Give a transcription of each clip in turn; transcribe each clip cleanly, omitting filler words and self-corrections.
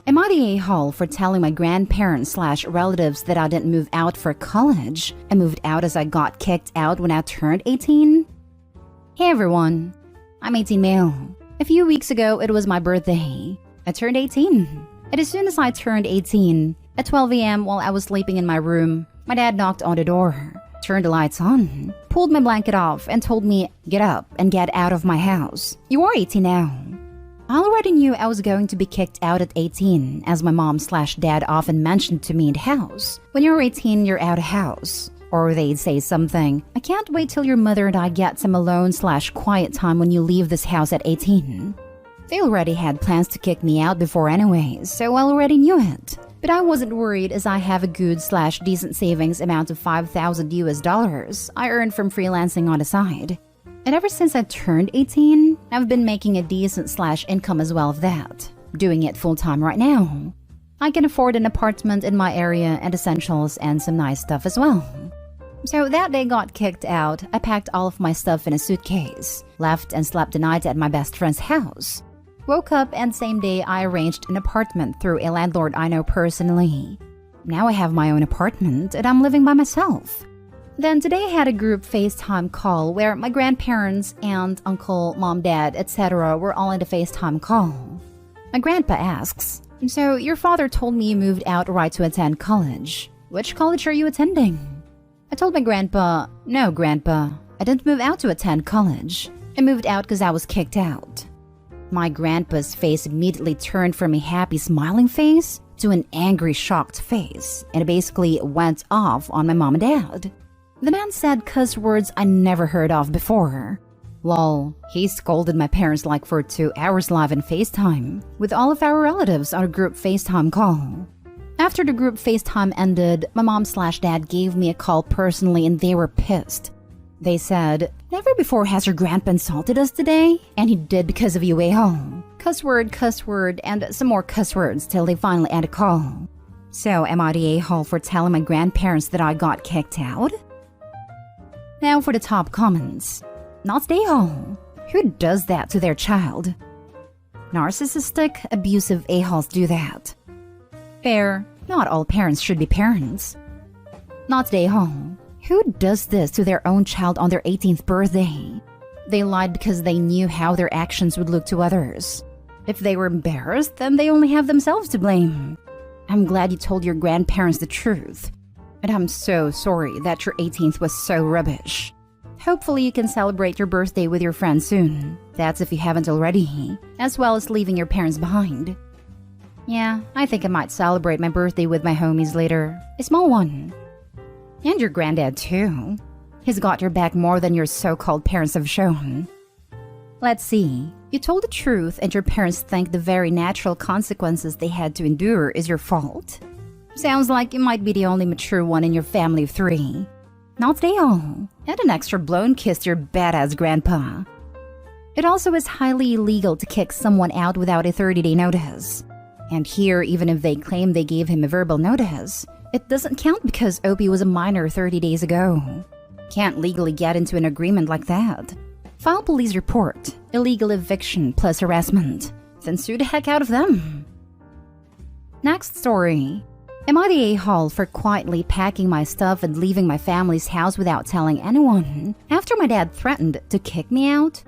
Am I the a-hole for telling my grandparents/relatives that I didn't move out for college? I moved out as I got kicked out when I turned 18? Hey everyone, I'm 18 male. A few weeks ago, it was my birthday. I turned 18. And as soon as I turned 18, at 12 a.m. while I was sleeping in my room, my dad knocked on the door, turned the lights on, pulled my blanket off, and told me, "Get up and get out of my house. You are 18 now." I already knew I was going to be kicked out at 18, as my mom/dad often mentioned to me in the house. When you're 18, you're out of house. Or they'd say something, "I can't wait till your mother and I get some alone/quiet time when you leave this house at 18. They already had plans to kick me out before anyways, so I already knew it. But I wasn't worried as I have a good/decent savings amount of $5,000 I earned from freelancing on the side. And ever since I turned 18, I've been making a decent/income as well of that, doing it full-time right now. I can afford an apartment in my area and essentials and some nice stuff as well. So that day got kicked out, I packed all of my stuff in a suitcase, left and slept the night at my best friend's house. Woke up and same day I arranged an apartment through a landlord I know personally. Now I have my own apartment and I'm living by myself. Then today I had a group FaceTime call where my grandparents, aunt, uncle, mom, dad, etc. were all in the FaceTime call. My grandpa asks, "So your father told me you moved out right to attend college. Which college are you attending?" I told my grandpa, "No, grandpa, I didn't move out to attend college. I moved out because I was kicked out." My grandpa's face immediately turned from a happy smiling face to an angry shocked face, and it basically went off on my mom and dad. The man said cuss words I never heard of before. Lol, he scolded my parents like for 2 hours live in FaceTime, with all of our relatives on a group FaceTime call. After the group FaceTime ended, my mom/dad gave me a call personally and they were pissed. They said, "Never before has your grandpa insulted us today, and he did because of you, a-hole." Cuss word, and some more cuss words till they finally end a call. So am I the a-hole for telling my grandparents that I got kicked out? Now for the top comments. Not the a-hole. Who does that to their child? Narcissistic, abusive a-holes do that. Fair, not all parents should be parents. Not the a-hole. Who does this to their own child on their 18th birthday? They lied because they knew how their actions would look to others. If they were embarrassed, then they only have themselves to blame. I'm glad you told your grandparents the truth. And I'm so sorry that your 18th was so rubbish. Hopefully you can celebrate your birthday with your friends soon. That's if you haven't already, as well as leaving your parents behind. Yeah, I think I might celebrate my birthday with my homies later. A small one. And your granddad too. He's got your back more than your so-called parents have shown. Let's see. You told the truth and your parents think the very natural consequences they had to endure is your fault. Sounds like you might be the only mature one in your family of 3. Not they all. Add an extra blown kiss to your badass grandpa. It also is highly illegal to kick someone out without a 30-day notice. And here, even if they claim they gave him a verbal notice, it doesn't count because Opie was a minor 30 days ago. Can't legally get into an agreement like that. File police report, illegal eviction plus harassment, then sue the heck out of them. Next story. Am I the a-hole for quietly packing my stuff and leaving my family's house without telling anyone after my dad threatened to kick me out?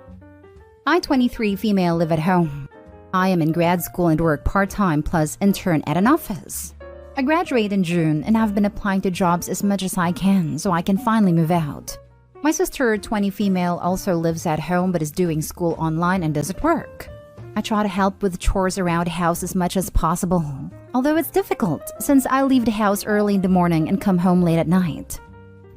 I, 23 female, live at home. I am in grad school and work part-time plus intern at an office. I graduate in June and have been applying to jobs as much as I can so I can finally move out. My sister, 20 female, also lives at home but is doing school online and doesn't work. I try to help with chores around the house as much as possible, although it's difficult since I leave the house early in the morning and come home late at night.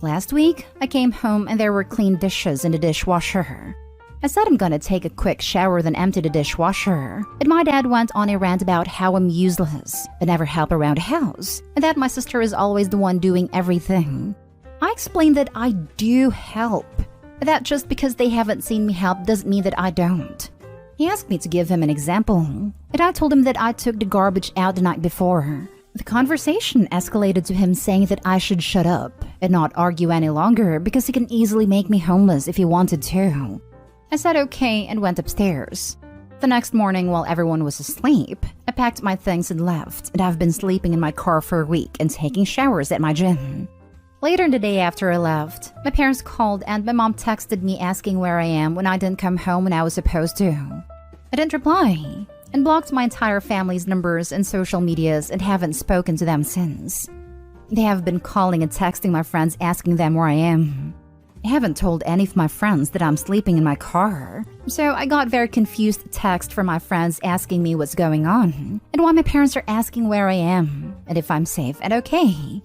Last week, I came home and there were clean dishes in the dishwasher. I said I'm gonna take a quick shower then empty the dishwasher, and my dad went on a rant about how I'm useless, I never help around the house, and that my sister is always the one doing everything. I explained that I do help, that just because they haven't seen me help doesn't mean that I don't. He asked me to give him an example, and I told him that I took the garbage out the night before. The conversation escalated to him saying that I should shut up and not argue any longer because he can easily make me homeless if he wanted to. I said okay and went upstairs. The next morning, while everyone was asleep, I packed my things and left, and I've been sleeping in my car for a week and taking showers at my gym. Later in the day after I left, my parents called and my mom texted me asking where I am when I didn't come home when I was supposed to. I didn't reply, and blocked my entire family's numbers and social medias and haven't spoken to them since. They have been calling and texting my friends asking them where I am. I haven't told any of my friends that I'm sleeping in my car, so I got very confused text from my friends asking me what's going on and why my parents are asking where I am and if I'm safe and okay.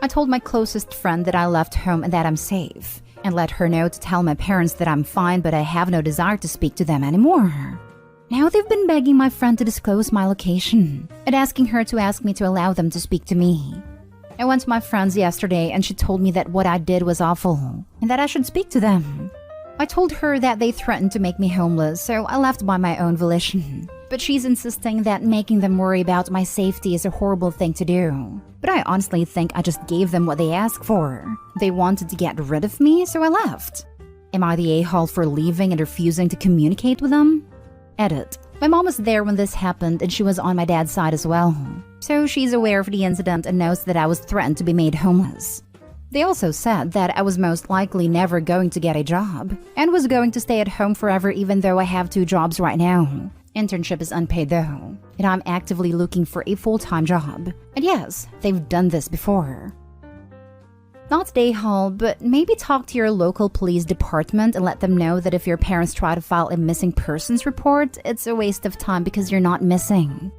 I told my closest friend that I left home and that I'm safe, and let her know to tell my parents that I'm fine but I have no desire to speak to them anymore. Now they've been begging my friend to disclose my location and asking her to ask me to allow them to speak to me. I went to my friends yesterday and she told me that what I did was awful and that I should speak to them. I told her that they threatened to make me homeless, so I left by my own volition. But she's insisting that making them worry about my safety is a horrible thing to do. But I honestly think I just gave them what they asked for. They wanted to get rid of me, so I left. Am I the a-hole for leaving and refusing to communicate with them? Edit. My mom was there when this happened and she was on my dad's side as well. So she's aware of the incident and knows that I was threatened to be made homeless. They also said that I was most likely never going to get a job and was going to stay at home forever even though I have 2 jobs right now. Internship is unpaid though, and I'm actively looking for a full-time job. And yes, they've done this before. Not day haul, but maybe talk to your local police department and let them know that if your parents try to file a missing persons report, it's a waste of time because you're not missing.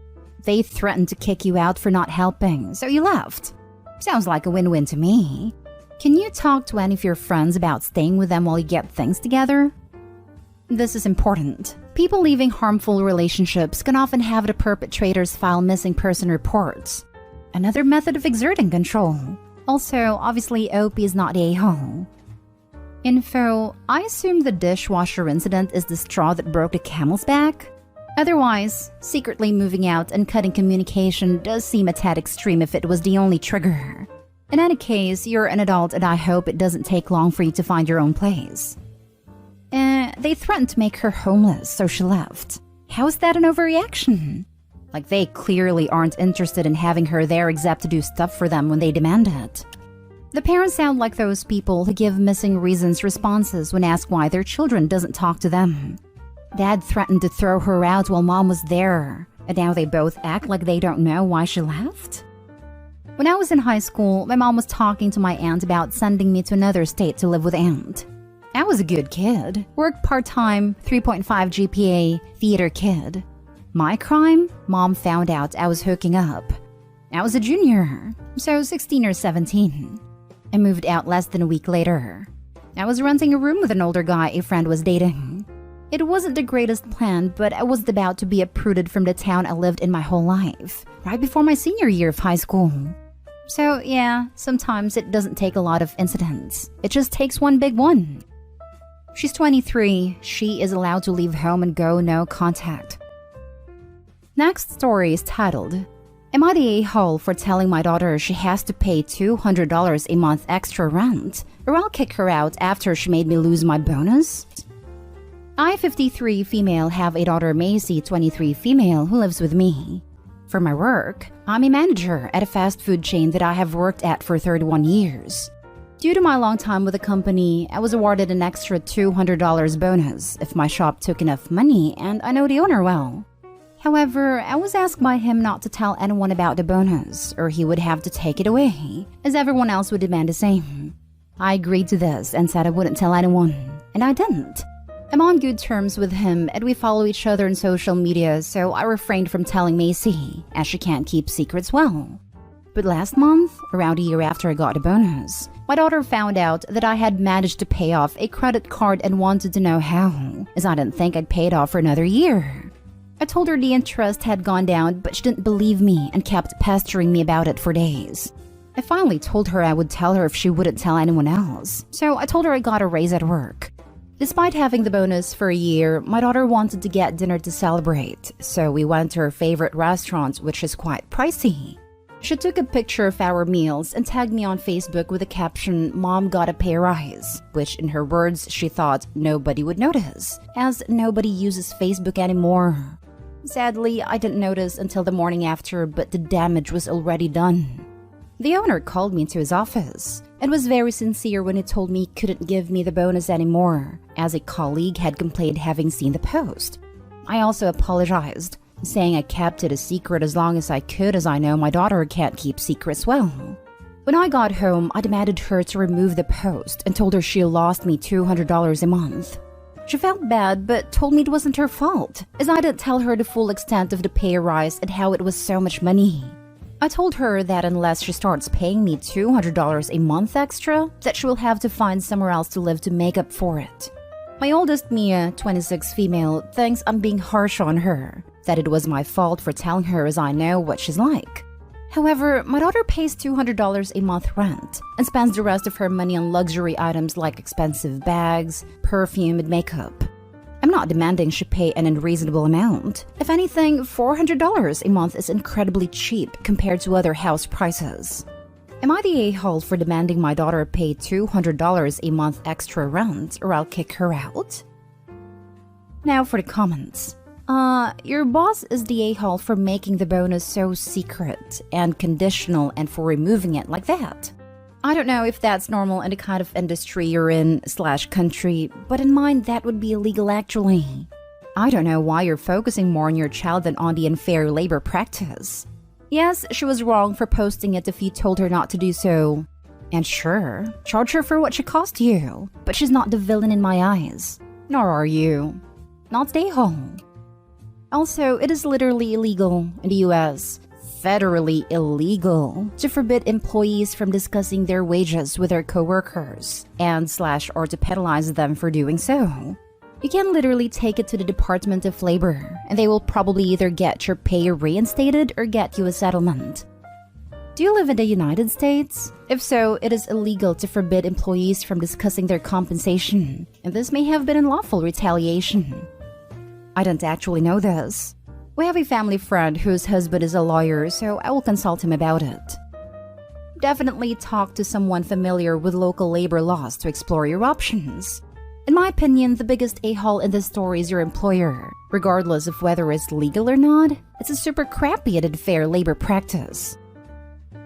They threatened to kick you out for not helping, so you left. Sounds like a win-win to me. Can you talk to any of your friends about staying with them while you get things together? This is important. People leaving harmful relationships can often have the perpetrators file missing person reports. Another method of exerting control. Also, obviously, OP is not the a-hole. Info: I assume the dishwasher incident is the straw that broke the camel's back. Otherwise, secretly moving out and cutting communication does seem a tad extreme if it was the only trigger. In any case, you're an adult and I hope it doesn't take long for you to find your own place. They threatened to make her homeless, so she left. How is that an overreaction? Like they clearly aren't interested in having her there except to do stuff for them when they demand it. The parents sound like those people who give missing reasons responses when asked why their children doesn't talk to them. Dad threatened to throw her out while mom was there, and now they both act like they don't know why she left? When I was in high school, my mom was talking to my aunt about sending me to another state to live with aunt. I was a good kid, worked part-time, 3.5 GPA, theater kid. My crime? Mom found out I was hooking up. I was a junior, so 16 or 17. I moved out less than a week later. I was renting a room with an older guy a friend was dating. It wasn't the greatest plan, but I was about to be uprooted from the town I lived in my whole life, right before my senior year of high school. So yeah, sometimes it doesn't take a lot of incidents. It just takes one big one. She's 23. She is allowed to leave home and go no contact. Next story is titled, Am I the a-hole for telling my daughter she has to pay $200 a month extra rent, or I'll kick her out after she made me lose my bonus? I, 53 female, have a daughter Macy, 23 female, who lives with me. For my work, I'm a manager at a fast food chain that I have worked at for 31 years. Due to my long time with the company, I was awarded an extra $200 bonus if my shop took enough money, and I know the owner well. However, I was asked by him not to tell anyone about the bonus, or he would have to take it away, as everyone else would demand the same. I agreed to this and said I wouldn't tell anyone, and I didn't. I'm on good terms with him, and we follow each other on social media, so I refrained from telling Macy, as she can't keep secrets well. But last month, around a year after I got the bonus, my daughter found out that I had managed to pay off a credit card and wanted to know how, as I didn't think I'd pay it off for another year. I told her the interest had gone down, but she didn't believe me and kept pestering me about it for days. I finally told her I would tell her if she wouldn't tell anyone else, so I told her I got a raise at work. Despite having the bonus for a year, my daughter wanted to get dinner to celebrate, so we went to her favorite restaurant, which is quite pricey. She took a picture of our meals and tagged me on Facebook with the caption, "Mom got a pay rise," which in her words she thought nobody would notice, as nobody uses Facebook anymore. Sadly, I didn't notice until the morning after, but the damage was already done. The owner called me into his office and was very sincere when he told me he couldn't give me the bonus anymore, as a colleague had complained having seen the post. I also apologized, saying I kept it a secret as long as I could, as I know my daughter can't keep secrets well. When I got home, I demanded her to remove the post and told her she lost me $200 a month. She felt bad but told me it wasn't her fault, as I didn't tell her the full extent of the pay rise and how it was so much money. I told her that unless she starts paying me $200 a month extra, that she will have to find somewhere else to live to make up for it. My oldest Mia, 26 female, thinks I'm being harsh on her, that it was my fault for telling her as I know what she's like. However, my daughter pays $200 a month rent and spends the rest of her money on luxury items like expensive bags, perfume, and makeup. I'm not demanding she pay an unreasonable amount. If anything, $400 a month is incredibly cheap compared to other house prices. Am I the a-hole for demanding my daughter pay $200 a month extra rent, or I'll kick her out? Now for the comments. Your boss is the a-hole for making the bonus so secret and conditional and for removing it like that. I don't know if that's normal in the kind of industry you're in / country, but in mine that would be illegal actually. I don't know why you're focusing more on your child than on the unfair labor practice. Yes, she was wrong for posting it if you told her not to do so. And sure, charge her for what she cost you, but she's not the villain in my eyes. Nor are you. Not the a-hole. Also, it is literally illegal in the US, federally illegal, to forbid employees from discussing their wages with their coworkers and / or to penalize them for doing so. You can literally take it to the Department of Labor, and they will probably either get your pay reinstated or get you a settlement. Do you live in the United States? If so, it is illegal to forbid employees from discussing their compensation, and this may have been unlawful retaliation. I don't actually know this. We have a family friend whose husband is a lawyer, so I will consult him about it. Definitely talk to someone familiar with local labor laws to explore your options. In my opinion, the biggest a-hole in this story is your employer. Regardless of whether it's legal or not, it's a super crappy and unfair labor practice.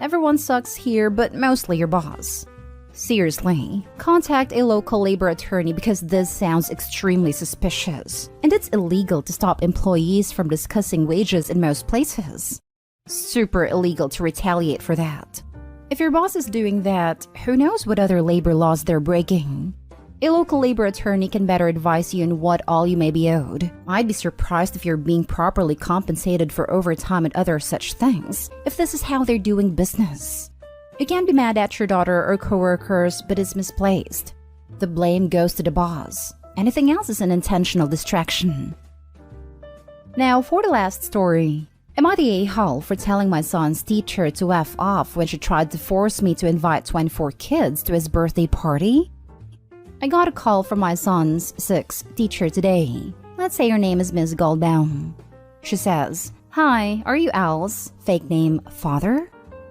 Everyone sucks here, but mostly your boss. Seriously, contact a local labor attorney because this sounds extremely suspicious, and it's illegal to stop employees from discussing wages in most places. Super illegal to retaliate for that. If your boss is doing that, who knows what other labor laws they're breaking? A local labor attorney can better advise you on what all you may be owed. I'd be surprised if you're being properly compensated for overtime and other such things, if this is how they're doing business. You can't be mad at your daughter or coworkers, but it's misplaced. The blame goes to the boss. Anything else is an intentional distraction. Now for the last story. Am I the a-hole for telling my son's teacher to F off when she tried to force me to invite 24 kids to his birthday party? I got a call from my son's 6th teacher today. Let's say her name is Ms. Goldbaum. She says, "Hi, are you Al's fake name father?"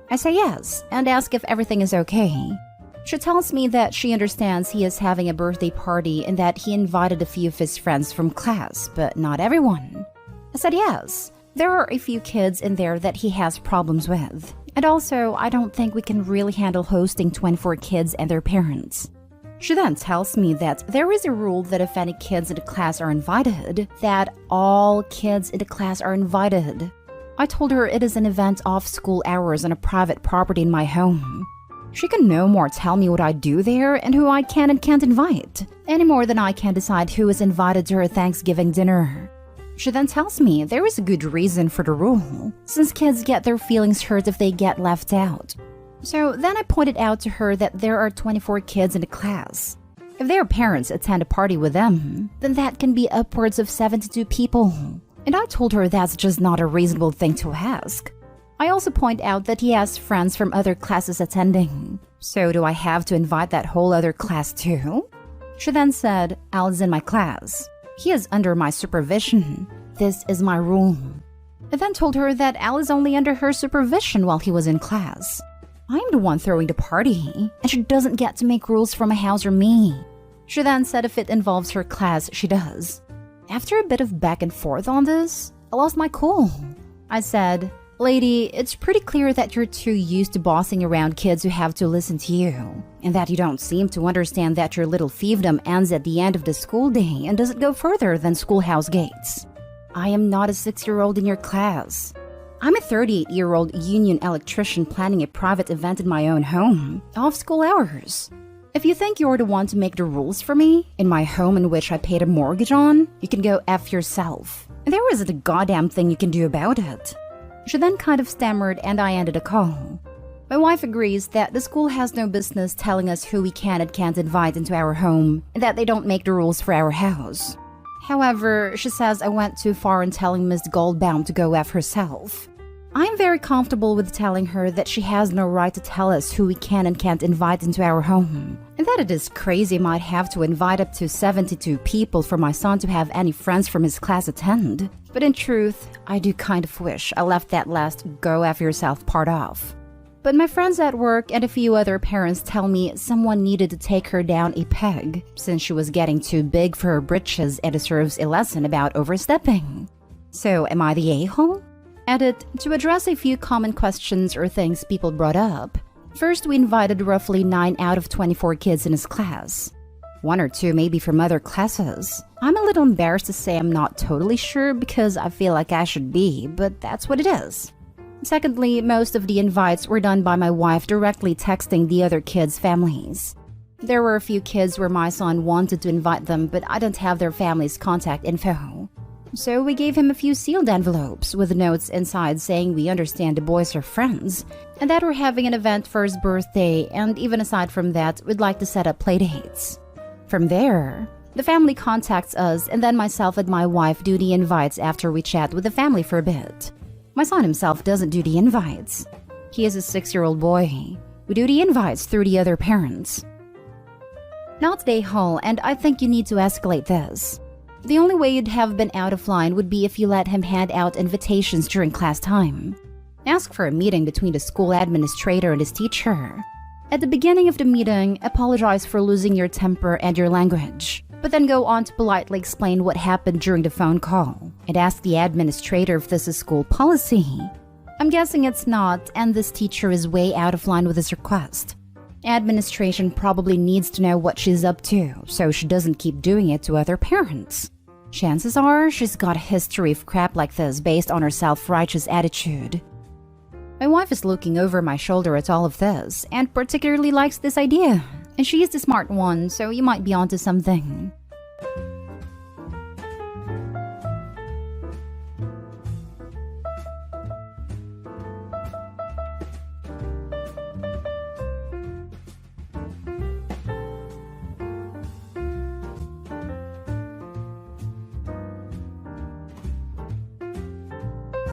I say yes, and ask if everything is okay. She tells me that she understands he is having a birthday party and that he invited a few of his friends from class, but not everyone. I said yes, there are a few kids in there that he has problems with. And also, I don't think we can really handle hosting 24 kids and their parents. She then tells me that there is a rule that if any kids in the class are invited, that all kids in the class are invited. I told her it is an event off school hours on a private property in my home. She can no more tell me what I do there and who I can and can't invite, any more than I can decide who is invited to her Thanksgiving dinner. She then tells me there is a good reason for the rule, since kids get their feelings hurt if they get left out. So then I pointed out to her that there are 24 kids in the class. If their parents attend a party with them, then that can be upwards of 72 people. And I told her that's just not a reasonable thing to ask. I also point out that he has friends from other classes attending. So do I have to invite that whole other class too? She then said, "Al's in my class. He is under my supervision. This is my rule." I then told her that Al is only under her supervision while he was in class. I'm the one throwing the party, and she doesn't get to make rules for my house or me. She then said if it involves her class, she does. After a bit of back and forth on this, I lost my cool. I said, "Lady, it's pretty clear that you're too used to bossing around kids who have to listen to you, and that you don't seem to understand that your little fiefdom ends at the end of the school day and doesn't go further than schoolhouse gates. I am not a 6-year-old in your class. I'm a 38-year-old union electrician planning a private event in my own home, off school hours. If you think you're the one to make the rules for me, in my home in which I paid a mortgage on, you can go F yourself. And there isn't a goddamn thing you can do about it." She then kind of stammered and I ended the call. My wife agrees that the school has no business telling us who we can and can't invite into our home, and that they don't make the rules for our house. However, she says I went too far in telling Miss Goldbaum to go F herself. I'm very comfortable with telling her that she has no right to tell us who we can and can't invite into our home, and that it is crazy I might have to invite up to 72 people for my son to have any friends from his class attend. But in truth, I do kind of wish I left that last "go F yourself" part off. But my friends at work and a few other parents tell me someone needed to take her down a peg since she was getting too big for her britches and deserves a lesson about overstepping. So am I the a-hole? Edit, to address a few common questions or things people brought up. First, we invited roughly 9 out of 24 kids in his class. 1 or 2 maybe from other classes. I'm a little embarrassed to say I'm not totally sure because I feel like I should be, but that's what it is. Secondly, most of the invites were done by my wife directly texting the other kids' families. There were a few kids where my son wanted to invite them, but I didn't have their family's contact info. So we gave him a few sealed envelopes with notes inside saying we understand the boys are friends, and that we're having an event for his birthday, and even aside from that, we'd like to set up playdates. From there, the family contacts us, and then myself and my wife do the invites after we chat with the family for a bit. My son himself doesn't do the invites. He is a 6-year-old boy. We do the invites through the other parents. Not the hall, and I think you need to escalate this. The only way you'd have been out of line would be if you let him hand out invitations during class time. Ask for a meeting between the school administrator and his teacher. At the beginning of the meeting, apologize for losing your temper and your language, but then go on to politely explain what happened during the phone call and ask the administrator if this is school policy. I'm guessing it's not, and this teacher is way out of line with his request. Administration probably needs to know what she's up to, so she doesn't keep doing it to other parents. Chances are she's got a history of crap like this based on her self-righteous attitude. My wife is looking over my shoulder at all of this, and particularly likes this idea. And she is the smart one, so you might be onto something.